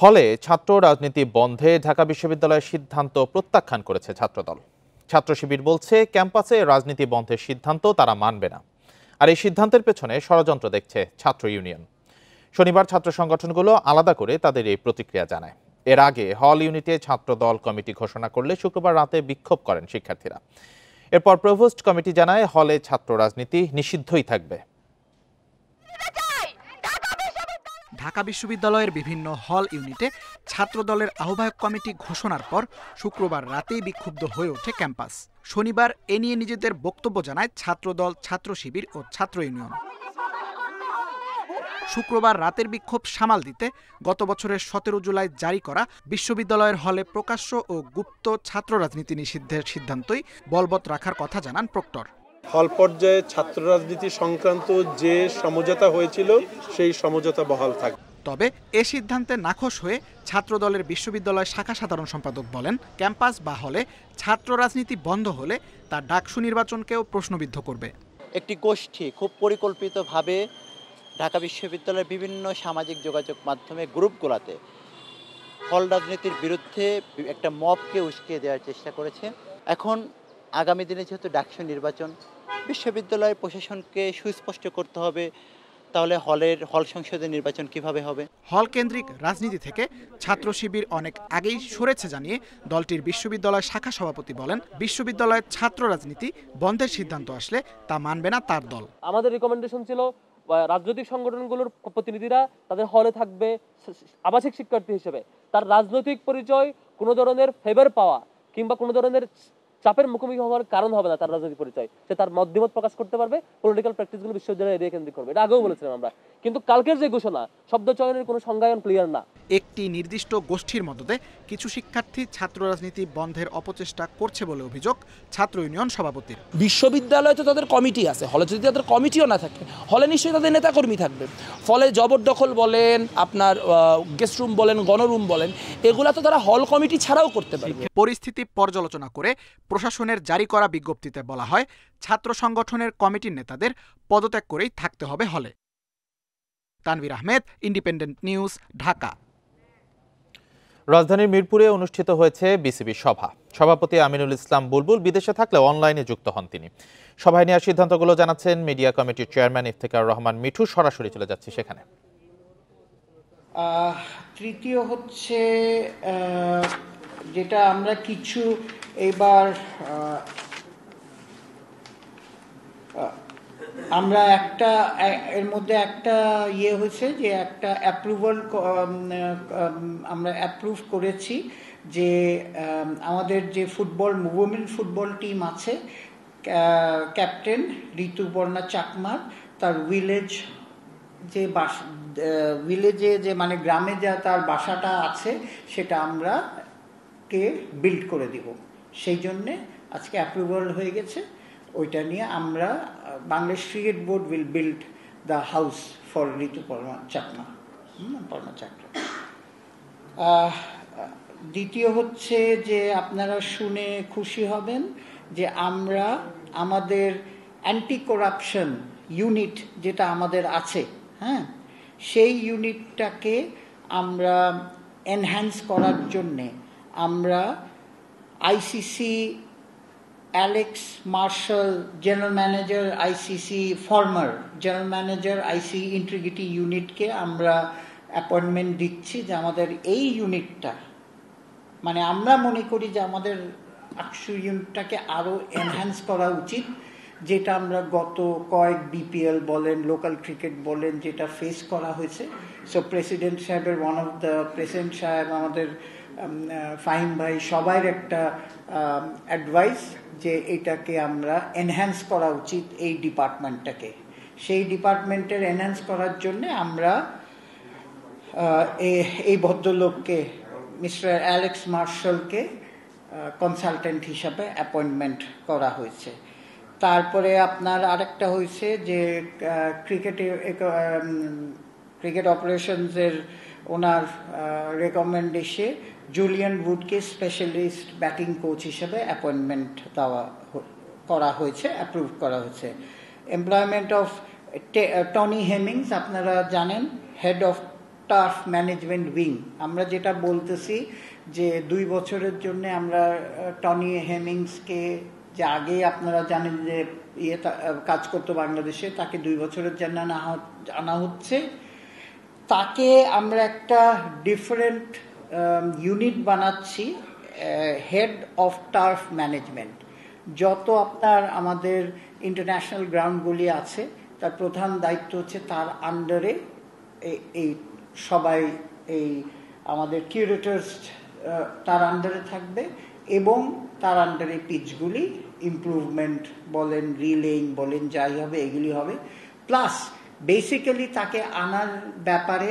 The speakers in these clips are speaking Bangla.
ফলে ছাত্র রাজনীতি বন্ধে ঢাকা বিশ্ববিদ্যালয়ের সিদ্ধান্ত প্রত্যাখ্যান করেছে ছাত্রদল। ছাত্র শিবির বলছে ক্যাম্পাসে রাজনীতি বন্ধের সিদ্ধান্ত তারা মানবে না, আর এই সিদ্ধান্তের পেছনে ষড়যন্ত্র দেখছে ছাত্র ইউনিয়ন। শনিবার ছাত্র সংগঠনগুলো আলাদা করে তাদের এই প্রতিক্রিয়া জানায়। এর আগে হল ইউনিটে ছাত্রদল কমিটি ঘোষণা করলে শুক্রবার রাতে বিক্ষোভ করেন শিক্ষার্থীরা। এরপর প্রভোস্ট কমিটি জানায় হলে ছাত্র রাজনীতি নিষিদ্ধই থাকবে। ঢাকা বিশ্ববিদ্যালয়ের বিভিন্ন হল ইউনিটে ছাত্রদলের আহ্বায়ক কমিটি ঘোষণার পর শুক্রবার রাতেই বিক্ষুব্ধ হয়ে ওঠে ক্যাম্পাস। শনিবার এ নিয়ে নিজেদের বক্তব্য জানায় ছাত্রদল, ছাত্র শিবির ও ছাত্র ইউনিয়ন। শুক্রবার রাতের বিক্ষোভ সামাল দিতে গত বছরের 17 জুলাই জারি করা বিশ্ববিদ্যালয়ের হলে প্রকাশ্য ও গুপ্ত ছাত্র রাজনীতি নিষিদ্ধের সিদ্ধান্তই বলবৎ রাখার কথা জানান প্রক্টর। হল পর্যায়ে ছাত্র রাজনীতি সংক্রান্ত যে সমঝোতা হয়েছিল সেই সমঝোতা বহাল থাকবে। তবে এ সিদ্ধান্তে নাখোশ হয়ে ছাত্রদলের বিশ্ববিদ্যালয় শাখা সাধারণ সম্পাদক বলেন, ক্যাম্পাস বা হলে ছাত্র রাজনীতি বন্ধ হলে তা ডাকসু নির্বাচনকেও প্রশ্নবিদ্ধ করবে। একটি গোষ্ঠী খুব পরিকল্পিতভাবে ঢাকা বিশ্ববিদ্যালয়ের বিভিন্ন সামাজিক যোগাযোগ মাধ্যমে গ্রুপগুলোতে হল রাজনীতির বিরুদ্ধে একটা মবকে উস্কিয়ে দেওয়ার চেষ্টা করেছে। এখন আগামী দিনে যেহেতু ডাকসু নির্বাচন, বিশ্ববিদ্যালয়ের প্রশাসনকে সুস্পষ্ট করতে হবে তাহলে হল সংসদের নির্বাচন কিভাবে হবে। হল কেন্দ্রিক রাজনীতি থেকে ছাত্র শিবির অনেক আগেই সরেছে জানিয়ে দলটির বিশ্ববিদ্যালয় শাখা সভাপতি বলেন, বিশ্ববিদ্যালয়ের ছাত্র রাজনীতি বন্ধের সিদ্ধান্ত আসলে তা মানবে না তার দল। আমাদের রিকমেন্ডেশন ছিল রাজনৈতিক সংগঠনগুলোর প্রতিনিধিরা তাদের হলে থাকবে আবাসিক শিক্ষার্থী হিসেবে। তার রাজনৈতিক পরিচয় কোনো ধরনের ফেভার পাওয়া কিংবা কোনো ধরনের চাপের মুখোমুখি হওয়ার কারণ হবে না। তার রাজনৈতিক পরিচয়, সে তার মতামত প্রকাশ করতে পারবে, পলিটিক্যাল প্র্যাকটিসগুলো বিশ্ববিদ্যালয়ে এরিয়া কেন্দ্রিক করবে। এটা আগেও বলেছিলাম আমরা, কিন্তু কালকের যে ঘোষণা শব্দ চয়নের কোনো সংজ্ঞায়ন ক্লিয়ার না। একটি নির্দিষ্ট গোষ্ঠীর মদতে কিছু শিক্ষার্থী ছাত্র রাজনীতি বন্ধের অপচেষ্টা করছে বলে অভিযোগ ছাত্র ইউনিয়ন সভাপতির। বিশ্ববিদ্যালয়ে তো তাদের কমিটি আছে, হলে যদি তাদের কমিটিও না থাকে, হলে নিশ্চয়ই তাদের নেতাকর্মী থাকবে। ফলে জবরদখল বলেন, আপনার গেস্ট রুম বলেন, গণরুম বলেন, এগুলা তো তারা হল কমিটি ছাড়াও করতে পারবে। পরিস্থিতি পর্যালোচনা করে প্রশাসনের জারি করা বিজ্ঞপ্তিতে বলা হয়, ছাত্র সংগঠনের কমিটির নেতাদের পদত্যাগ করেই থাকতে হবে হলে। Tanvir Ahmed, independent news, Dhaka. রাজধানীর মিরপুরে অনুষ্ঠিত হয়েছে বিসিবি সভা। সভাপতি আমিনুল ইসলাম বুলবুল বিদেশে থাকলেও অনলাইনে যুক্ত হন তিনি। সভায় নেওয়ার সিদ্ধান্তগুলো জানাচ্ছেন মিডিয়া কমিটির চেয়ারম্যান ইফতেখার রহমান মিঠু। সরাসরি চলে যাচ্ছি সেখানে। তৃতীয় হচ্ছে যেটা আমরা কিছু এবার আমরা এর মধ্যে একটা হয়েছে যে একটা অ্যাপ্রুভাল আমরা অ্যাপ্রুভ করেছি যে আমাদের যে উইমেন ফুটবল টিম আছে, ক্যাপ্টেন ঋতুপর্ণা চাকমার তার ভিলেজে যে মানে গ্রামে যা তার বাসাটা আছে সেটা আমরা বিল্ড করে দিব। সেই জন্যে আজকে অ্যাপ্রুভাল হয়ে গেছে। ওইটা নিয়ে আমরা Bangladesh cricket board will build the house for Rituparna Chakma. দ্বিতীয় হচ্ছে যে আপনারা শুনে খুশি হবেন যে আমরা আমাদের অ্যান্টি করাপশন ইউনিট যেটা আমাদের আছে, হ্যাঁ, সেই ইউনিটটাকে আমরা এনহ্যান্স করার জন্যে আমরা ICC Alex Marshall, general manager ICC, former general manager ICC integrity ইউনিটকে আমরা অ্যাপয়েন্টমেন্ট দিচ্ছি যে আমাদের এই ইউনিটটা, মানে আমরা মনে করি যে আমাদের আকসু ইউনিটটাকে আরও এনহ্যান্স করা উচিত, যেটা আমরা গত কয়েক বিপিএল বলেন, লোকাল ক্রিকেট বলেন, যেটা ফেস করা হয়েছে। সো প্রেসিডেন্ট সাহেবের প্রেসিডেন্ট সাহেব, আমাদের ফাহিম ভাই, সবার একটা অ্যাডভাইস যে এটাকে আমরা এনহ্যান্স করা উচিত এই ডিপার্টমেন্টটাকে। সেই ডিপার্টমেন্টের এনহ্যান্স করার জন্যে আমরা এই ভদ্রলোককে মিস্টার অ্যালেক্স মার্শালকে কনসালটেন্ট হিসাবে অ্যাপয়েন্টমেন্ট করা হয়েছে। তারপরে আপনার আরেকটা হয়েছে যে ক্রিকেট অপারেশনসের ওনার রেকমেন্ডেশনে জুলিয়ান উডকে স্পেশালিস্ট ব্যাটিং কোচ হিসেবে অ্যাপয়েন্টমেন্ট করা হয়েছে, অ্যাপ্রুভ করা হয়েছে। এমপ্লয়মেন্ট অফ টনি হেমিংস, আপনারা জানেন, head of turf management wing, আমরা যেটা বলতেছি যে 2 বছরের জন্য আমরা টনি হেমিংসকে, যে আগে আপনারা জানেন যে কাজ করতো বাংলাদেশে, তাকে 2 বছরের জন্য আনা হচ্ছে। তাকে আমরা একটা ডিফারেন্ট ইউনিট বানাচ্ছি, হেড অফ টার্ফ ম্যানেজমেন্ট। যত আপনার আমাদের ইন্টারন্যাশনাল গ্রাউন্ডগুলি আছে তার প্রধান দায়িত্ব হচ্ছে তার আন্ডারে এই সবাই, এই আমাদের কিউরেটরস তার আন্ডারে থাকবে এবং তার আন্ডারে পিচগুলি ইমপ্রুভমেন্ট বলেন, রিলেইং বলেন, যাই হবে এগুলি হবে। প্লাস বেসিক্যালি তাকে আনার ব্যাপারে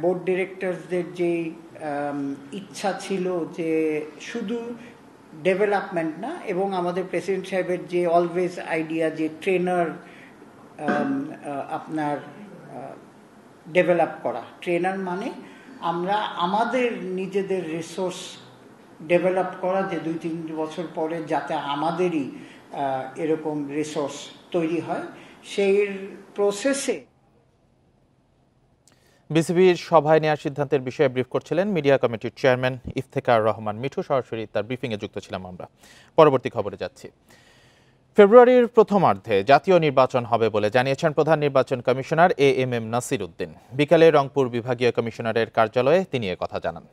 বোর্ড ডিরেক্টরসদের যে ইচ্ছা ছিল যে শুধু ডেভেলপমেন্ট না, এবং আমাদের প্রেসিডেন্ট সাহেবের যে অলওয়েজ আইডিয়া যে ট্রেনার আপনার ডেভেলপ করা। ট্রেনার মানে আমরা আমাদের নিজেদের রিসোর্স ডেভেলপ করা, যে 2-3 বছর পরে যাতে আমাদেরই এরকম রিসোর্স তৈরি হয়, সেই প্রসেসে। বিসিবির সভায় নেওয়ার সিদ্ধান্তের বিষয়ে ব্রিফ করছিলেন মিডিয়া কমিটির চেয়ারম্যান ইফতেখার রহমান মিঠু। সরাসরি তার ব্রিফিংয়ে যুক্ত ছিলাম আমরা। পরবর্তী খবরে যাচ্ছি। ফেব্রুয়ারির প্রথমার্ধে জাতীয় নির্বাচন হবে বলে জানিয়েছেন প্রধান নির্বাচন কমিশনার এএমএম নাসির উদ্দিন। বিকালে রংপুর বিভাগীয় কমিশনারের কার্যালয়ে তিনি একথা জানান।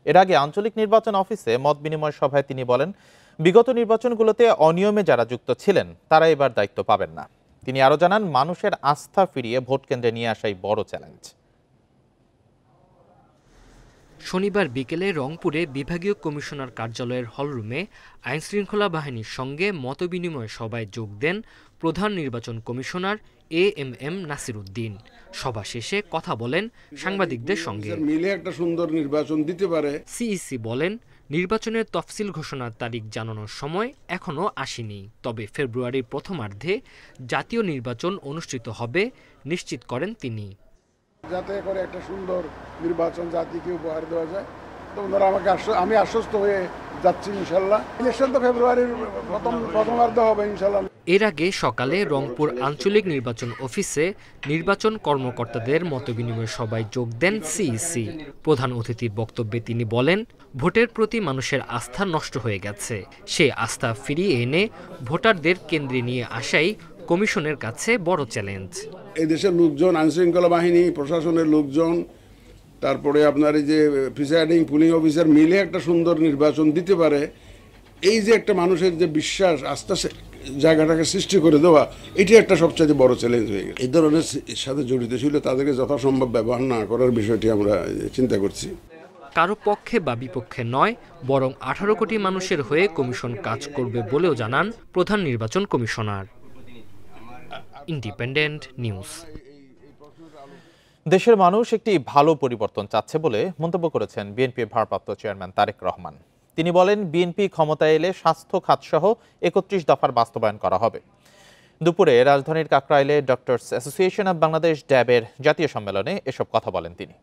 এর আগে আঞ্চলিক নির্বাচন অফিসে মত বিনিময় সভায় তিনি বলেন, বিগত নির্বাচনগুলোতে অনিয়মে যারা যুক্ত ছিলেন তারা এবার দায়িত্ব পাবেন না। তিনি আরও জানান, মানুষের আস্থা ফিরিয়ে ভোট কেন্দ্রে নিয়ে আসাই বড় চ্যালেঞ্জ। শনিবার বিকেলে রংপুরে বিভাগীয় কমিশনার কার্যালয়ের হলরুমে আইনশৃঙ্খলা বাহিনীর সঙ্গে মতবিনিময় সভায় যোগ দেন প্রধান নির্বাচন কমিশনার এএমএম নাসির উদ্দিন। সভা শেষে কথা বলেন সাংবাদিকদের সঙ্গে। মিলে একটা সুন্দর নির্বাচন দিতে পারে। সিইসি বলেন, নির্বাচনের তফসিল ঘোষণার তারিখ জানানোর সময় এখনও আসেনি, তবে ফেব্রুয়ারির প্রথমার্ধে জাতীয় নির্বাচন অনুষ্ঠিত হবে নিশ্চিত করেন তিনি। যাতে করে একটা সুন্দর নির্বাচন জাতিকে উপহার দেওয়া যায়, তো ওনারা আমি আশ্বস্ত হয়ে যাচ্ছি ইনশাল্লাহ। ইলেকশন তো ফেব্রুয়ারির প্রথমার্ধে হবে ইনশাল্লাহ। এর আগে সকালে রংপুর আঞ্চলিক নির্বাচন অফিসে নির্বাচন কর্মকর্তাদের মতবিনিময় সভায় যোগ দেন সিইসি। প্রধান অতিথির বক্তব্যে তিনি বলেন, ভোটের প্রতি মানুষের আস্থা নষ্ট হয়ে গেছে। সে আস্থা ফিরিয়ে এনে ভোটারদের কেন্দ্রে নিয়ে আসাই কমিশনের কাছে বড় চ্যালেঞ্জ। এই দেশের লোকজন, আইনশৃঙ্খলা বাহিনী, প্রশাসনের লোকজন, তারপরে আপনার এই যে প্রিসাইডিং পুলিং অফিসার মিলে একটা সুন্দর নির্বাচন দিতে পারে, এই যে একটা মানুষের যে বিশ্বাস, আস্থা জায়গাটাকে সৃষ্টি করে দেওয়া, এটি একটা সবচেয়ে বড় চ্যালেঞ্জ হয়ে গেছে। এই ধরনের সাথে জড়িত ছিল তাদেরকে যথাসম্ভব ব্যবহার না করার বিষয়টি আমরা চিন্তা করছি। কারো পক্ষে বা বিপক্ষে নয়, বরং 18 কোটি মানুষের হয়ে কমিশন কাজ করবে বলেও জানান প্রধান নির্বাচন কমিশনার। Independent news. দেশের মানুষ একটি ভালো পরিবর্তন চাচ্ছে বলে মন্তব্য করেছেন বিএনপির ভারপ্রাপ্ত চেয়ারম্যান তারেক রহমান। তিনি বলেন, বিএনপি ক্ষমতায় এলে স্বাস্থ্য খাতসহ 31 দফার বাস্তবায়ন করা হবে। দুপুরে রাজধানীর কাকরাইলে ডক্টরস অ্যাসোসিয়েশন অব বাংলাদেশ ড্যাবের জাতীয় সম্মেলনে এসব কথা বলেন তিনি।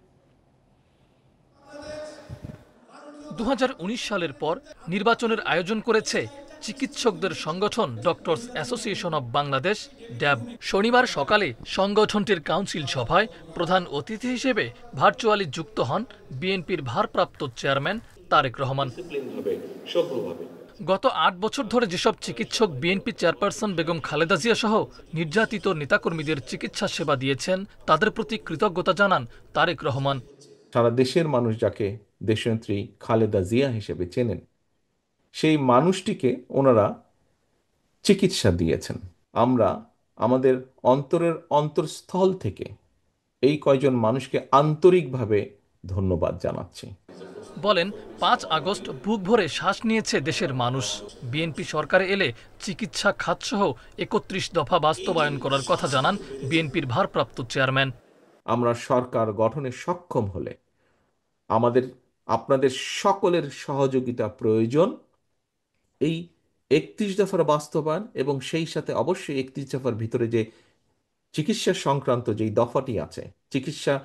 2019 সালের পর নির্বাচনের আয়োজন করেছে চিকিৎসকদের সংগঠন ডক্টরস অ্যাসোসিয়েশন অব বাংলাদেশ ড্যাব। শনিবার সকালে সংগঠনটির কাউন্সিল সভায় প্রধান অতিথি হিসেবে ভার্চুয়ালি যুক্ত হন বিএনপির ভারপ্রাপ্ত চেয়ারম্যান তারেক রহমান। গত 8 বছর ধরে যেসব চিকিৎসক বিএনপি চেয়ারপারসন বেগম খালেদা জিয়া সহ নির্যাতিত নেতাকর্মীদের চিকিৎসা সেবা দিয়েছেন, তাদের প্রতি কৃতজ্ঞতা জানান তারেক রহমান। সারা দেশের মানুষ যাকে দেশনেত্রী খালেদা জিয়া হিসেবে চেনেন, সেই মানুষটিকে ওনারা চিকিৎসা দিয়েছেন। আমরা আমাদের অন্তরের অন্তঃস্থল থেকে এই কয়জন মানুষকে আন্তরিকভাবে ধন্যবাদ জানাচ্ছি। বলেন, 5 আগস্ট বুক ভরে শ্বাস নিয়েছে দেশের মানুষ। বিএনপি সরকারে এলে চিকিৎসা খাতসহ 31 দফা বাস্তবায়ন করার কথা জানান বিএনপির ভারপ্রাপ্ত চেয়ারম্যান। আমরা সরকার গঠনে সক্ষম হলে আপনাদের সকলের সহযোগিতা প্রয়োজন। এই 31 দফার বাস্তবায়ন এবং সেই সাথে অবশ্যই 31 দফার ভিতরে যে চিকিৎসা সংক্রান্ত যেই দফাটি আছে, চিকিৎসা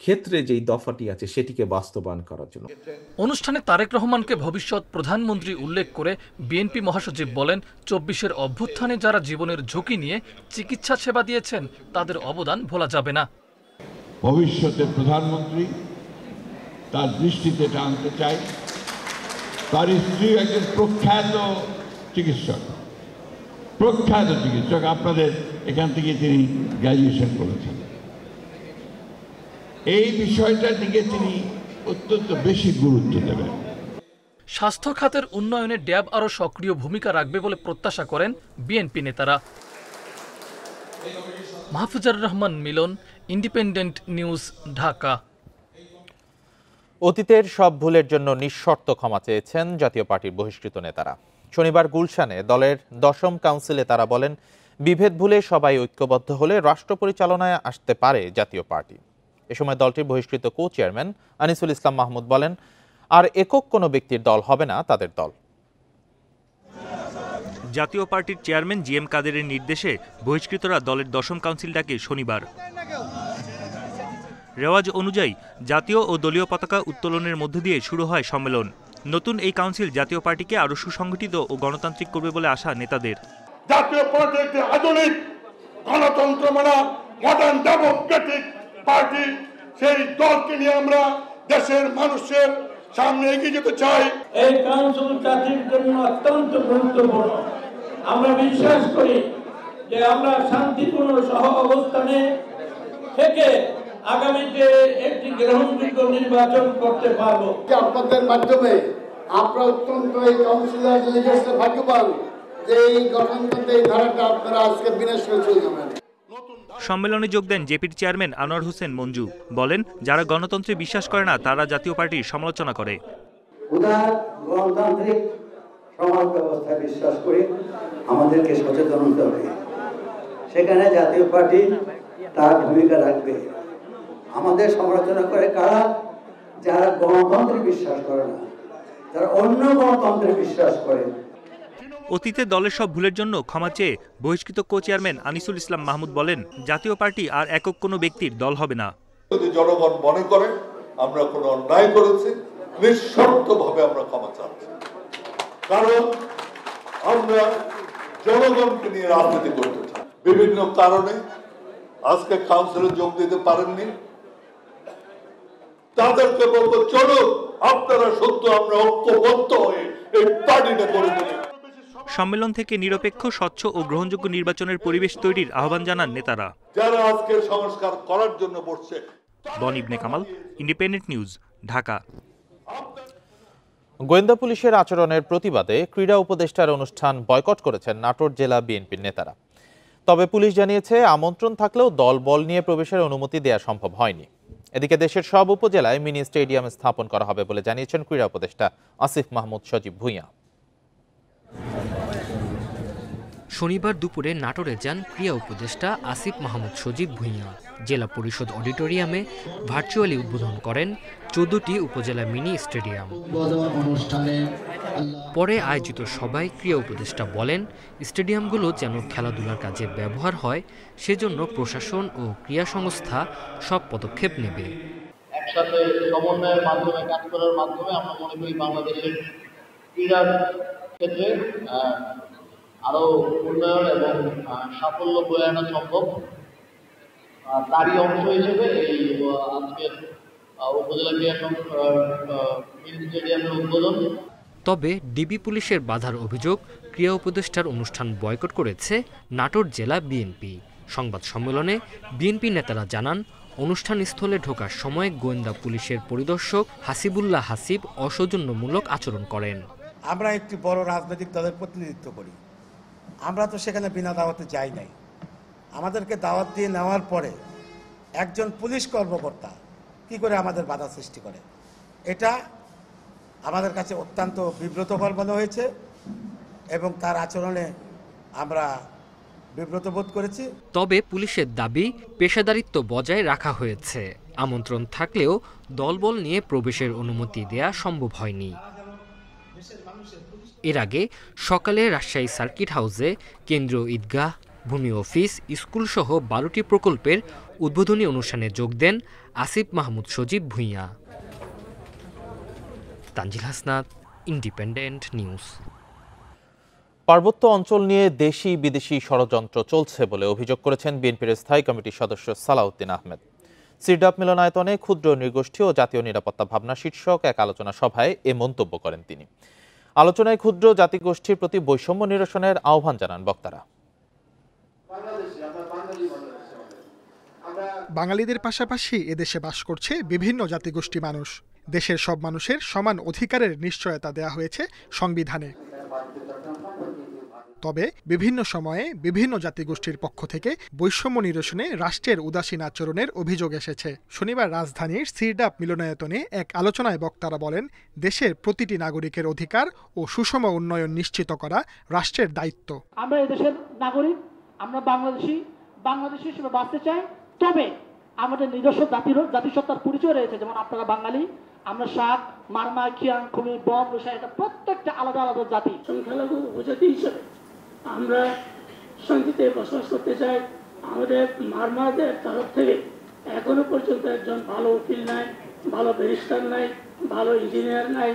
ক্ষেত্রে যেই দফাটি আছে, সেটিকে বাস্তবায়ন করার জন্য। অনুষ্ঠানে তারেক রহমানকে ভবিষ্যৎ প্রধানমন্ত্রী উল্লেখ করে বিএনপি মহাসচিব বলেন, 24-এর অভ্যুত্থানে যারা জীবনের ঝুঁকি নিয়ে চিকিৎসা সেবা দিয়েছেন তাদের অবদান ভোলা যাবে না। ভবিষ্যতের প্রধানমন্ত্রী, তার দৃষ্টিতে এটা আনতে চাই। তার স্ত্রী একজন প্রখ্যাত চিকিৎসক, আপনাদের এখান থেকে তিনি গ্র্যাজুয়েশন করেছেন। এই বিষয়টার দিকে তিনি অত্যন্ত বেশি গুরুত্ব দেবেন। স্বাস্থ্য খাতের উন্নয়নে ড্যাব আরও সক্রিয় ভূমিকা রাখবে বলে প্রত্যাশা করেন বিএনপি নেতারা। মাহফুজার রহমান মিলন, ইন্ডিপেন্ডেন্ট নিউজ, ঢাকা। অতীতের সব ভুলের জন্য নিঃশর্ত ক্ষমা চেয়েছেন জাতীয় পার্টির বহিষ্কৃত নেতারা। শনিবার গুলশানে দলের 10ম কাউন্সিলে তারা বলেন, বিভেদ ভুলে সবাই ঐক্যবদ্ধ হলে রাষ্ট্র পরিচালনায় আসতে পারে জাতীয় পার্টি। এ সময় দলটির বহিষ্কৃত কো চেয়ারম্যান আনিসুল ইসলাম মাহমুদ বলেন, আর একক কোনো ব্যক্তির দল হবে না তাদের দল। জাতীয় পার্টির চেয়ারম্যান জিএম কাদেরের নির্দেশে বহিষ্কৃতরা দলের 10ম কাউন্সিল ডাকে শনিবার। রেওয়াজ অনুযায়ী জাতীয় ও দলীয় পতাকা উত্তোলনের মধ্য দিয়ে শুরু হয় সম্মেলন। নতুন এই কাউন্সিল জাতীয় পার্টিকে আরও সুসংগঠিত ও গণতান্ত্রিক করবে বলে আশা নেতাদের। জাতীয় পার্টি একটি আধুনিক গণতন্ত্র মানা মডার্ন ডেমোক্রেটিক পার্টি, সেই দলকে নিয়ে আমরা দেশের মানুষের সামনে এগিয়ে যেতে চাই। এই কাউন্সিল জাতির জন্য অত্যন্ত গুরুত্বপূর্ণ। আমরা বিশ্বাস করি যে আমরা শান্তিপূর্ণ সহ অবস্থানে থেকে আগামীতে একটি গ্রহণযোগ্য নির্বাচন করতে পারবো। আপনাদের মাধ্যমে আমরা অত্যন্ত এই কাউন্সিলর নিজস্ব ভাগ্যবান যে এই গঠনতন্ত্রের এই ধারাটা আপনারা আজকে বিনাশ করে চলে যাবেন। সম্মেলনে যোগ দেন জেপির চেয়ারম্যান আনোয়ার হোসেন মঞ্জু। বলেন, যারা গণতন্ত্রে বিশ্বাস করে না তারা জাতীয় পার্টির সমালোচনা করে। উদার গণতান্ত্রিক সমাজ ব্যবস্থায় বিশ্বাস করি, আমাদেরকে সচেতন হতে হবে। সেখানে জাতীয় পার্টি তার ভূমিকা রাখবে। আমাদের সমালোচনা করে কারা? যারা গণতন্ত্রে বিশ্বাস করে না, যারা অন্য গণতন্ত্রে বিশ্বাস করে। অতীতে দলের সব ভুলের জন্য ক্ষমা চেয়ে বহিষ্কৃত কো চেয়ারম্যান আনিসুল ইসলাম মাহমুদ বলেন, জাতীয় পার্টি আর একক কোনো ব্যক্তির দল হবে না। যদি জনগণ মনে করে আমরা কোনো অন্যায় করেছি, নিঃশর্তভাবে আমরা ক্ষমা চাচ্ছি, কারণ আমরা জনগণকে নিয়ে রাজনীতি করতে চাই। বিভিন্ন কারণে আজকে কাউন্সিলে যোগ দিতে পারেননি, তাদেরকে বলবো চলুন আপনারা সত্য আমরা ঐক্যবদ্ধ হয়ে এই পার্টিটা করে তুলি। সম্মেলন থেকে নিরপেক্ষ, স্বচ্ছ ও গ্রহণযোগ্য নির্বাচনের পরিবেশ তৈরির আহ্বান জানান নেতারা। যারা আজকে সংস্কার করার জন্য বসছে। বন ইবনে কামাল, ইন্ডিপেন্ডেন্ট নিউজ, ঢাকা। গোয়েন্দা পুলিশের আচরণের প্রতিবাদে ক্রীড়া উপদেষ্টার অনুষ্ঠান বয়কট করেছেন নাটোর জেলা বিএনপির নেতারা। তবে পুলিশ জানিয়েছে, আমন্ত্রণ থাকলেও দল বল নিয়ে প্রবেশের অনুমতি দেওয়া সম্ভব হয়নি। এদিকে দেশের সব উপজেলায় মিনি স্টেডিয়াম স্থাপন করা হবে বলে জানিয়েছেন ক্রীড়া উপদেষ্টা আসিফ মাহমুদ সজীব ভূঁইয়া। শনিবার দুপুরে নাটোরে যান ক্রীড়া উপদেষ্টা আসিফ মাহমুদ সজীব ভূঁইয়া। জেলা পরিষদ অডিটোরিয়ামে ভার্চুয়ালি উদ্বোধন করেন 14টি উপজেলা মিনি স্টেডিয়াম। পরে আয়োজিত সভায় ক্রীড়া উপদেষ্টা বলেন, স্টেডিয়ামগুলো যেন খেলাধুলার কাজে ব্যবহার হয় সেজন্য প্রশাসন ও ক্রীড়া সংস্থা সব পদক্ষেপ নেবে। একসাথে সমন্বয়ের মাধ্যমে কাজ করার মাধ্যমে আমরা মনে করি বাংলাদেশের ক্রীড়ার ক্ষেত্রে আরো উন্নয়ন এবং সাফল্য বয়ে আনা সম্ভব। তারই অংশ হিসেবে এই আজকের উপজেলা ক্রীড়া স্টেডিয়ামের উদ্বোধন। তবে ডিবি পুলিশের বাধার অভিযোগ ক্রীড়া উপদেষ্টার অনুষ্ঠান বয়কট করেছে নাটোর জেলা বিএনপি। সংবাদ সম্মেলনে বিএনপি নেতারা জানান, অনুষ্ঠানস্থলে ঢোকার সময় গোয়েন্দা পুলিশের পরিদর্শক হাসিবুল্লাহ হাসিব অসৌজন্যমূলক আচরণ করেন। আমরা একটি বড় রাজনৈতিক দলের প্রতিনিধিত্ব করি, আমরা তো সেখানে বিনা দাওয়াতে যাই নাই। আমাদেরকে দাওয়াত দিয়ে নেওয়ার পরে একজন পুলিশ কর্মকর্তা কি করে আমাদের বাধা সৃষ্টি করে, এটা আমাদের কাছে অত্যন্ত বিব্রতকর মনে হয়েছে এবং তার আচরণে আমরা বিব্রত বোধ করেছি। তবে পুলিশের দাবি, পেশাদারিত্ব বজায় রাখা হয়েছে। আমন্ত্রণ থাকলেও দলবল নিয়ে প্রবেশের অনুমতি দেয়া সম্ভব হয়নি। এর আগে সকালে রাজশাহী সার্কিট হাউসে কেন্দ্রীয় ঈদগাহ, ভূমি অফিস, স্কুলসহ 12টি প্রকল্পের উদ্বোধনী অনুষ্ঠানে যোগ দেন আসিফ মাহমুদ সজীব ভূঁইয়া। Tanzil Hasnat, independent news. পার্বত্য অঞ্চল নিয়ে দেশি বিদেশি ষড়যন্ত্র চলছে বলে অভিযোগ করেছেন বিএনপির স্থায়ী কমিটির সদস্য সালাউদ্দিন আহমেদ। সিডাপ মিলনায়তনে ক্ষুদ্র নৃগোষ্ঠী ও জাতীয় নিরাপত্তা ভাবনা শীর্ষক এক আলোচনা সভায় এ মন্তব্য করেন তিনি। আলোচনায় ক্ষুদ্র জাতিগোষ্ঠীর প্রতি বৈষম্য নিরসনের আহ্বান জানান বক্তারা। বাঙালিদের পাশাপাশি এদেশে বাস করছে বিভিন্ন জাতিগোষ্ঠী মানুষ। দেশের সব মানুষের সমান অধিকারের নিশ্চয়তা দেয়া হয়েছে সংবিধানে। তবে বিভিন্ন সময়ে বিভিন্ন জাতিগোষ্ঠীর পক্ষ থেকে বৈষম্য নিরসনে রাষ্ট্রের উদাসীন আচরণের অভিযোগ এসেছে। শনিবার রাজধানীর সিডাপ মিলনায়তনে এক আলোচনায় বক্তারা বলেন, দেশের প্রতিটি নাগরিকের অধিকার ও সুষম উন্নয়ন নিশ্চিত করা রাষ্ট্রের দায়িত্ব। আমরা এদেশের নাগরিক, আমরা বাংলাদেশি হিসেবে বাঁচতে চাই। তবে আমাদের নিজস্ব জাতিসত্তার পরিচয় রয়েছে, যেমন আপনারা বাঙালি, আমরা শাক, মারমা, খিয়াং, খুমি, বম, রুষা, এটা প্রত্যেকটা আলাদা আলাদা জাতি। সংখ্যালঘু উপজাতি হিসেবে আমরা শান্তিতে বসবাস করতে চাই। আমাদের মারমাদের তরফ থেকে এখনো পর্যন্ত একজন ভালো উকিল নাই, ভালো ব্যারিস্টার নাই, ভালো ইঞ্জিনিয়ার নাই,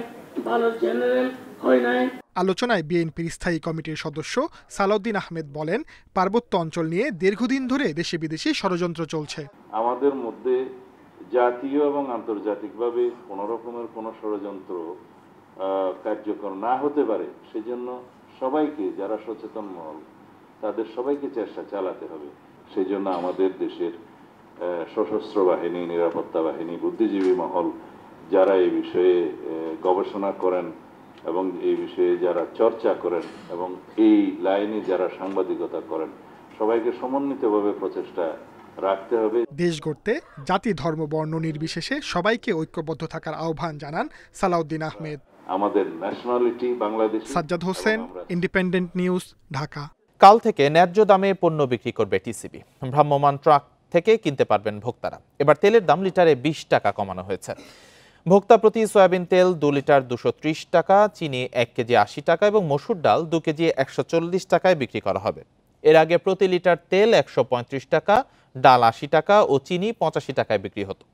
ভালো জেনারেল হয় নাই। আলোচনায় বিএনপির স্থায়ী কমিটির সদস্য সালাউদ্দিন আহমেদ বলেন, পার্বত্য অঞ্চল নিয়ে দীর্ঘদিন ধরে দেশি বিদেশি ষড়যন্ত্র চলছে। আমাদের মধ্যে জাতীয় এবং আন্তর্জাতিকভাবে কোনো রকমের কোনো ষড়যন্ত্র কার্যকর না হতে পারে, সেজন্য সবাইকে, যারা সচেতন মহল, তাদের সবাইকে চেষ্টা চালাতে হবে। সেই জন্য আমাদের দেশের সশস্ত্র বাহিনী, নিরাপত্তা বাহিনী, বুদ্ধিজীবী মহল, যারা এই বিষয়ে গবেষণা করেন এবং এই বিষয়ে যারা চর্চা করেন এবং এই লাইনে যারা সাংবাদিকতা করেন, সবাইকে সমন্বিতভাবে প্রচেষ্টা রাখতে হবে। দেশ গড়তে জাতি, ধর্ম, বর্ণ নির্বিশেষে সবাইকে ঐক্যবদ্ধ থাকার আহ্বান জানান সালাউদ্দিন আহমেদ। আমাদের nationality Bangladesh. Sajjad Hossain, independent news, Dhaka. কাল থেকে ন্যায্য দামে পণ্য বিক্রি করবে টিসিবি। ভ্রাম্যমাণ ট্রাক থেকে কিনতে পারবেন ভোক্তারা। এবার তেলের দাম লিটারে 20 টাকা কমানো হয়েছে। ভোক্তা প্রতি সয়াবিন তেল 2 লিটার 230 টাকা, চিনি 1 কেজি 80 টাকা এবং মসুর ডাল 2 কেজি 140 টাকায় বিক্রি করা হবে। এর আগে প্রতি লিটার তেল 135 টাকা, ডাল 80 টাকা ও চিনি 85 টাকায় বিক্রি হতো।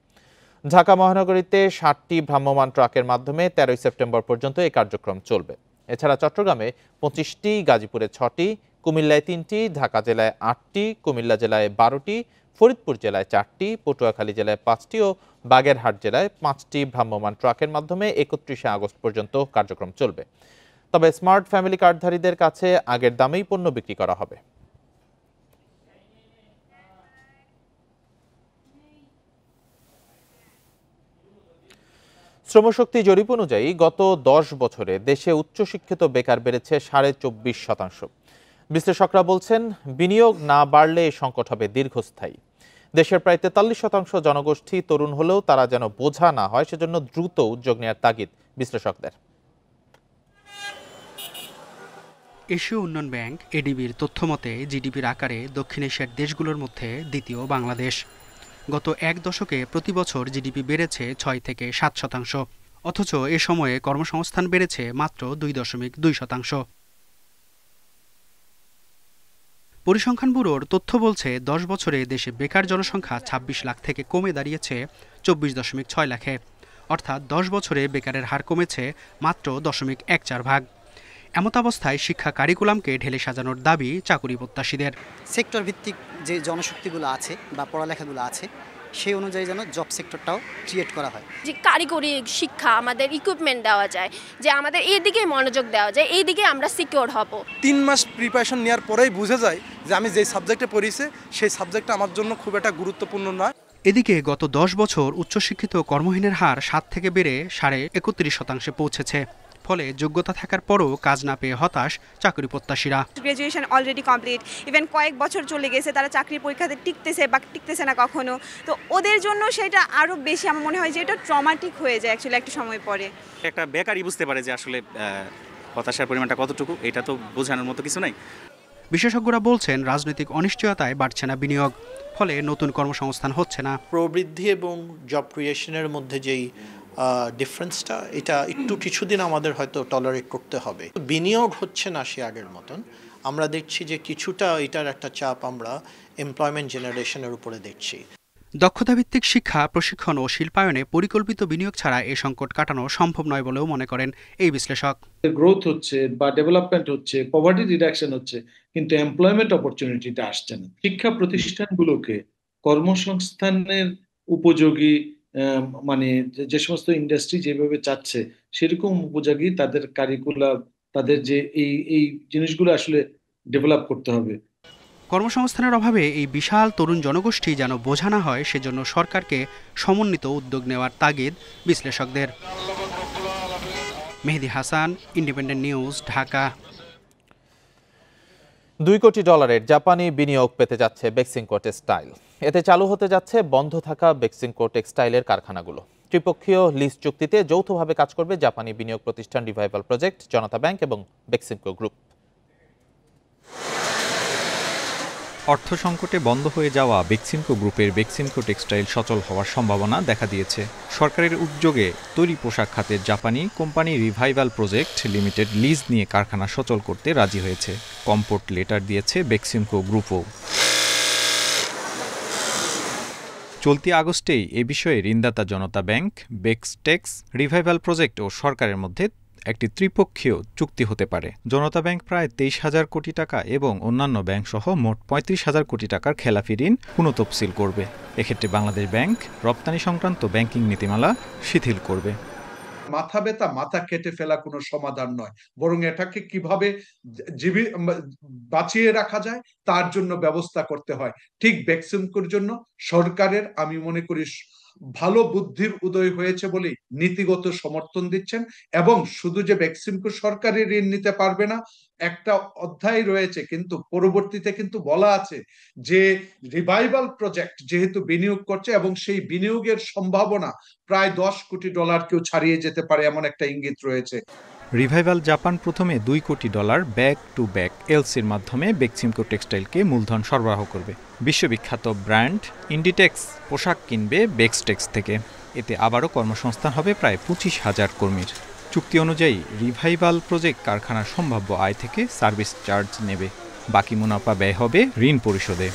ঢাকা মহানগরীতে 60টি ভ্রাম্যমাণ ট্রাকের মাধ্যমে 13 সেপ্টেম্বর পর্যন্ত এই কার্যক্রম চলবে। এছাড়া চট্টগ্রামে 25টি, গাজীপুরে 6টি, কুমিল্লায় 3টি, ঢাকা জেলায় 8টি, কুমিল্লা জেলায় 12টি, ফরিদপুর জেলায় 4টি, পটুয়াখালী জেলায় 5টি ও বাগেরহাট জেলায় 5টি ভ্রাম্যমাণ ট্রাকের মাধ্যমে 31 আগস্ট পর্যন্ত কার্যক্রম চলবে। তবে স্মার্ট ফ্যামিলি কার্ডধারীদের কাছে আগের দামেই পণ্য বিক্রি করা হবে। শ্রমশক্তি জরিপ অনুযায়ী গত 10 বছরে দেশে উচ্চশিক্ষিত বেকার বেড়েছে 24.5%। বিশ্লেষকরা বলছেন, বিনিয়োগ না বাড়লে এই সংকট হবে দীর্ঘস্থায়ী। দেশের প্রায় 43% জনগোষ্ঠী তরুণ হলেও তারা যেন বোঝা না হয়, সেজন্য দ্রুত উদ্যোগ নেওয়ার তাগিদ বিশ্লেষকদের। এশীয় উন্নয়ন ব্যাংক এডিবির তথ্যমতে জিডিপির আকারে দক্ষিণ এশিয়ার দেশগুলোর মধ্যে দ্বিতীয় বাংলাদেশ। গত এক দশকে প্রতি বছর জিডিপি বেড়েছে 6 থেকে 7%, অথচ এ সময়ে কর্মসংস্থান বেড়েছে মাত্র 2.2%। পরিসংখ্যান ব্যুরোর তথ্য বলছে, 10 বছরে দেশে বেকার জনসংখ্যা 26 লাখ থেকে কমে দাঁড়িয়েছে 24.6 লাখে, অর্থাৎ 10 বছরে বেকারের হার কমেছে মাত্র 0.14%। এমতাবস্থায় শিক্ষা কারিকুলামকে ঢেলে সাজানোর দাবি চাকুরি প্রত্যাশীদের। সেক্টর ভিত্তিক যে জনশক্তিগুলো আছে বা পড়ালেখাগুলো আছে, সেই অনুযায়ী যেন জব সেক্টরটাও ক্রিয়েট করা হয়। যে কারিগরি শিক্ষা, আমাদের ইকুইপমেন্ট দেওয়া যায়, যে আমাদের এই দিকে মনোযোগ দেওয়া যায়, এই দিকে আমরা সিকিউর হব। 3 মাস প্রিপারেশন নেওয়ার পরেই বুঝে যায় যে আমি যেই সাবজেক্টে পড়িছি সেই সাবজেক্টটা আমার জন্য খুব একটা গুরুত্বপূর্ণ নয়। এদিকে গত 10 বছর উচ্চশিক্ষিত কর্মহীনের হার 7 থেকে বেড়ে 31.5% পৌঁছেছে। ফলে যোগ্যতা থাকার পরও কাজ না পেয়ে হতাশ চাকরি প্রত্যাশীরা। গ্রাজুয়েশন অলরেডি কমপ্লিট, ইভেন কয়েক বছর চলে গেছে, তারা চাকরির পরীক্ষাতে টিকতেছে না কখনো। তো ওদের জন্য সেটা আরও বেশি আমার মনে হয় যে এটা ট্রমাটিক হয়ে যায় অ্যাকচুয়ালি একটা সময় পরে। একটা বেকারই বুঝতে পারে যে আসলে হতাশার পরিমাণটা কতটুকু, এটা তো বোঝানোর মতো কিছু নাই। বিশেষজ্ঞরা বলছেন, রাজনৈতিক অনিশ্চয়তায় বাড়ছে না বিনিয়োগ, ফলে নতুন কর্মসংস্থান হচ্ছে না। প্রবৃদ্ধি এবং জব ক্রিয়েশনের মধ্যে যেই ডিফারেন্সটা, এটা একটু কিছুদিন আমাদের হয়তো টলারেট করতে হবে। বিনিয়োগ হচ্ছে না সে আগের মতন। আমরা দেখছি যে কিছুটা এটার একটা চাপ আমরা এমপ্লয়মেন্ট জেনারেশনের উপরে দেখছি। দক্ষতাভিত্তিক শিক্ষা, প্রশিক্ষণ ও শিল্পায়নে পরিকল্পিত বিনিয়োগ ছাড়া এই সংকট কাটানো সম্ভব নয় বলেও মনে করেন এই বিশ্লেষক। গ্রোথ হচ্ছে বা ডেভেলপমেন্ট হচ্ছে, পভার্টি রিডাকশন হচ্ছে, কিন্তু এমপ্লয়মেন্ট অপরচুনিটিটা আসছে না। শিক্ষা প্রতিষ্ঠানগুলোকে কর্মসংস্থানের উপযোগী, মানে যে সমস্ত ইন্ডাস্ট্রি যেভাবে চাচ্ছে সেরকম উপযোগী তাদের কারিকুলাম, তাদের যে এই জিনিসগুলো আসলে ডেভেলপ করতে হবে। কর্মসংস্থানের অভাবে এই বিশাল তরুণ জনগোষ্ঠী যেন বোঝা না হয় সেজন্য সরকারকে সমন্বিত উদ্যোগ নেওয়ার তাগিদ বিশ্লেষকদের। Mehedi Hasan, independent news, Dhaka. $2 কোটি জাপানি বিনিয়োগ পেতে যাচ্ছে বেক্সিমকো টেক্সটাইল। এতে চালু হতে যাচ্ছে বন্ধ থাকা বেক্সিমকো টেক্সটাইলের কারখানাগুলো। ত্রিপক্ষীয় লিজ চুক্তিতে যৌথভাবে কাজ করবে জাপানি বিনিয়োগ প্রতিষ্ঠান রিভাইভাল প্রজেক্ট, জনতা ব্যাংক এবং বেক্সিমকো গ্রুপ। অর্থ সংকটে বন্ধ হয়ে যাওয়া বেক্সিমকো গ্রুপের বেক্সিমকো টেক্সটাইল সচল হওয়ার সম্ভাবনা দেখা দিয়েছে। সরকারের উদ্যোগে তৈরি পোশাক খাতের জাপানি company revival project limited lease নিয়ে কারখানা সচল করতে রাজি হয়েছে। কম্পোর্ট লেটার দিয়েছে বেক্সিমকো গ্রুপও। চলতি আগস্টেই এ বিষয়ে ঋণদাতা জনতা ব্যাংক, বেক্সটেক্স, রিভাইভাল প্রজেক্ট ও সরকারের মধ্যে একটি ত্রিপক্ষীয় চুক্তি হতে পারে। জনতা ব্যাংক প্রায় 23,000 কোটি টাকা এবং অন্যান্য ব্যাংক সহ মোট 35,000 কোটি টাকার খেলাফি ঋণ পুনঃতফসিল করবে। এক্ষেত্রে বাংলাদেশ ব্যাংক রপ্তানি সংক্রান্ত ব্যাংকিং নীতিমালা শিথিল করবে। মাথা ব্যথা, মাথা কেটে ফেলা কোনো সমাধান নয়, বরং এটাকে কিভাবে বাঁচিয়ে রাখা যায় তার জন্য ব্যবস্থা করতে হয়। ঠিক বেক্সিমকোর জন্য সরকারের আমি মনে করি ভালো বুদ্ধির উদয় হয়েছে বলে নীতিগত সমর্থন দিচ্ছেন। এবং শুধু যে বেক্সিমকো সরকারি ঋণ নিতে পারবে না, একটা অধ্যায় রয়েছে কিন্তু পরবর্তীতে কিন্তু বলা আছে যে রিভাইভাল প্রজেক্ট যেহেতু বিনিয়োগ করছে এবং সেই বিনিয়োগের সম্ভাবনা প্রায় $10 কোটি কেউ ছাড়িয়ে যেতে পারে, এমন একটা ইঙ্গিত রয়েছে। রিভাইভাল জাপান প্রথমে $2 কোটি ব্যাক টু ব্যাক এলসির মাধ্যমে বেক্সিমকো টেক্সটাইলকে মূলধন সরবরাহ করবে। বিশ্ববিখ্যাত ব্র্যান্ড ইন্ডিটেক্স পোশাক কিনবে বেক্সটেক্স থেকে। এতে আবারও কর্মসংস্থান হবে প্রায় 25,000 কর্মীর। চুক্তি অনুযায়ী রিভাইভাল প্রজেক্ট কারখানার সম্ভাব্য আয় থেকে সার্ভিস চার্জ নেবে, বাকি মুনাফা ব্যয় হবে ঋণ পরিশোধে।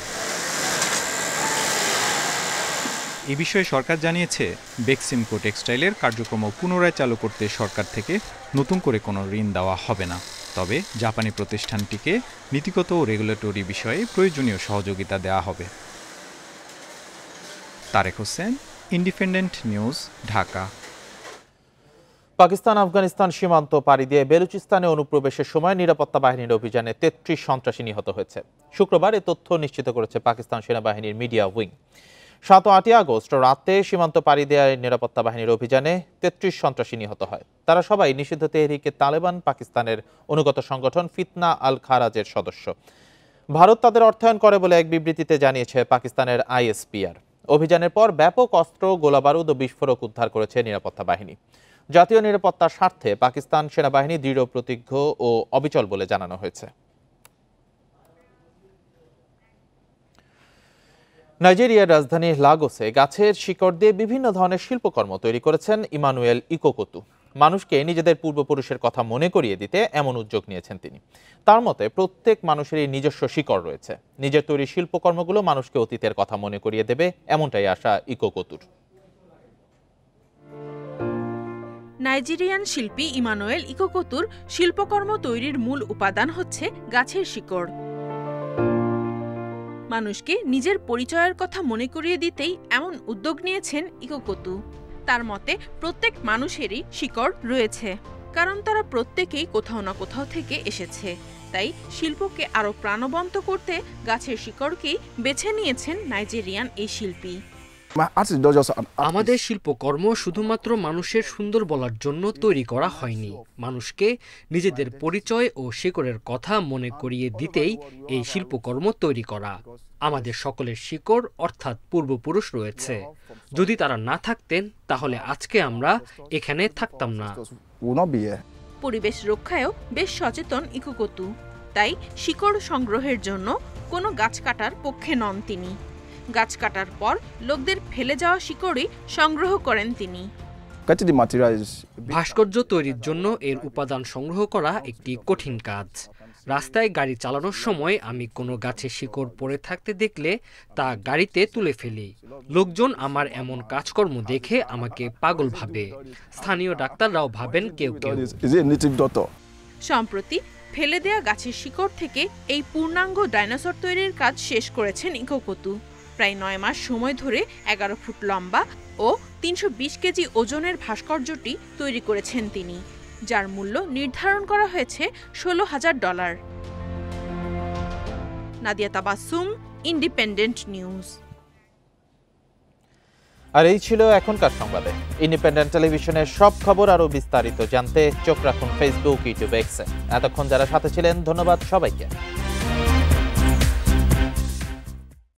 এ বিষয়ে সরকার জানিয়েছে, বেক্সিমকো টেক্সটাইলের কার্যক্রম পুনরায় চালু করতে সরকার থেকে নতুন করে কোনো ঋণ দেওয়া হবে না। তবে জাপানি প্রতিষ্ঠানটিকে নীতিগত ও রেগুলেটরি বিষয়ে প্রয়োজনীয় সহযোগিতা দেওয়া হবে। Tarek Hossain, independent news, Dhaka. পাকিস্তান আফগানিস্তান সীমান্ত পাড়ি দিয়ে বেলুচিস্তানে অনুপ্রবেশের সময় নিরাপত্তা বাহিনীর অভিযানে 33 সন্ত্রাসী নিহত হয়েছে। শুক্রবার এ তথ্য নিশ্চিত করেছে পাকিস্তান সেনাবাহিনীর মিডিয়া উইং। 7 ও 8 আগস্ট রাতে সীমান্ত পাড়ি দেওয়ার নিরাপত্তা বাহিনীর অভিযানে 33 সন্ত্রাসী নিহত হয়। তারা সবাই নিষিদ্ধ তেহরিকে তালেবান পাকিস্তানের অনুগত সংগঠন ফিতনা আল খারাজের সদস্য। ভারত তাদের অর্থায়ন করে বলে এক বিবৃতিতে জানিয়েছে পাকিস্তানের ISPR। অভিযানের পর ব্যাপক অস্ত্র, গোলাবারুদ ও বিস্ফোরক উদ্ধার করেছে নিরাপত্তা বাহিনী। জাতীয় নিরাপত্তার স্বার্থে পাকিস্তান সেনাবাহিনী দৃঢ় প্রতিজ্ঞ ও অবিচল বলে জানানো হয়েছে। নাইজেরিয়ার রাজধানী লাগোসে গাছের শিকড় দিয়ে বিভিন্ন ধরনের শিল্পকর্ম তৈরি করেছেন ইমানুয়েল ইকোকোতু। মানুষকে নিজেদের পূর্বপুরুষের কথা মনে করিয়ে দিতে এমন উদ্যোগ নিয়েছেন তিনি। তার মতে প্রত্যেক মানুষেরই নিজস্ব শিকড় রয়েছে। নিজের তৈরি শিল্পকর্মগুলো মানুষকে অতীতের কথা মনে করিয়ে দেবে, এমনটাই আশা ইকোকোতুর। নাইজেরিয়ান শিল্পী ইমানুয়েল ইকোকোতুর শিল্পকর্ম তৈরির মূল উপাদান হচ্ছে গাছের শিকড়। মানুষকে নিজের পরিচয়ের কথা মনে করিয়ে দিতেই এমন উদ্যোগ নিয়েছেন ইকোকোতু। তার মতে প্রত্যেক মানুষেরই শিকড় রয়েছে, কারণ তারা প্রত্যেকেই কোথাও না কোথাও থেকে এসেছে। তাই শিল্পকে আরও প্রাণবন্ত করতে গাছের শিকড়কেই বেছে নিয়েছেন নাইজেরিয়ান এই শিল্পী। আমাদের শিল্পকর্ম শুধুমাত্র মানুষের সুন্দর বলার জন্য তৈরি করা হয়নি। মানুষকে নিজেদের পরিচয় ও শিকড়ের কথা মনে করিয়ে দিতেই এই শিল্পকর্ম তৈরি করা। আমাদের সকলের শিকড় অর্থাৎ পূর্বপুরুষ রয়েছে। যদি তারা না থাকতেন তাহলে আজকে আমরা এখানে থাকতাম না। পরিবেশ রক্ষায়ও বেশ সচেতন ইকোকোতু। তাই শিকড় সংগ্রহের জন্য কোনো গাছ কাটার পক্ষে নন তিনি। গাছ কাটার পর লোকদের ফেলে যাওয়া শিকড়ই সংগ্রহ করেন তিনি। ভাস্কর্য তৈরির জন্য এর উপাদান সংগ্রহ করা একটি কঠিন কাজ। রাস্তায় গাড়ি চালানোর সময় আমি কোনো গাছের শিকড় পড়ে থাকতে দেখলে তা গাড়িতে তুলে ফেলি। লোকজন আমার এমন কাজকর্ম দেখে আমাকে পাগল ভাবে। স্থানীয় ডাক্তাররাও ভাবেন কেউ কেউ। সম্প্রতি ফেলে দেয়া গাছের শিকড় থেকে এই পূর্ণাঙ্গ ডাইনোসর তৈরির কাজ শেষ করেছেন ইকোকোতু। প্রায় 9 মাস সময় ধরে 11 ফুট লম্বা ও 320 কেজি ওজনের ভাস্কর্যটি তৈরি করেছেন তিনি, যার মূল্য নির্ধারণ করা হয়েছে $16,000। Nadia Tabassum, independent news. আর এই ছিল এখনকার সংবাদে। ইন্ডিপেন্ডেন্ট টেলিভিশনের সব খবর আরো বিস্তারিত জানতে চোখ রাখুন ফেসবুক, ইউটিউব, এক্সে। এতক্ষণ যারা সাথে ছিলেন ধন্যবাদ সবাইকে।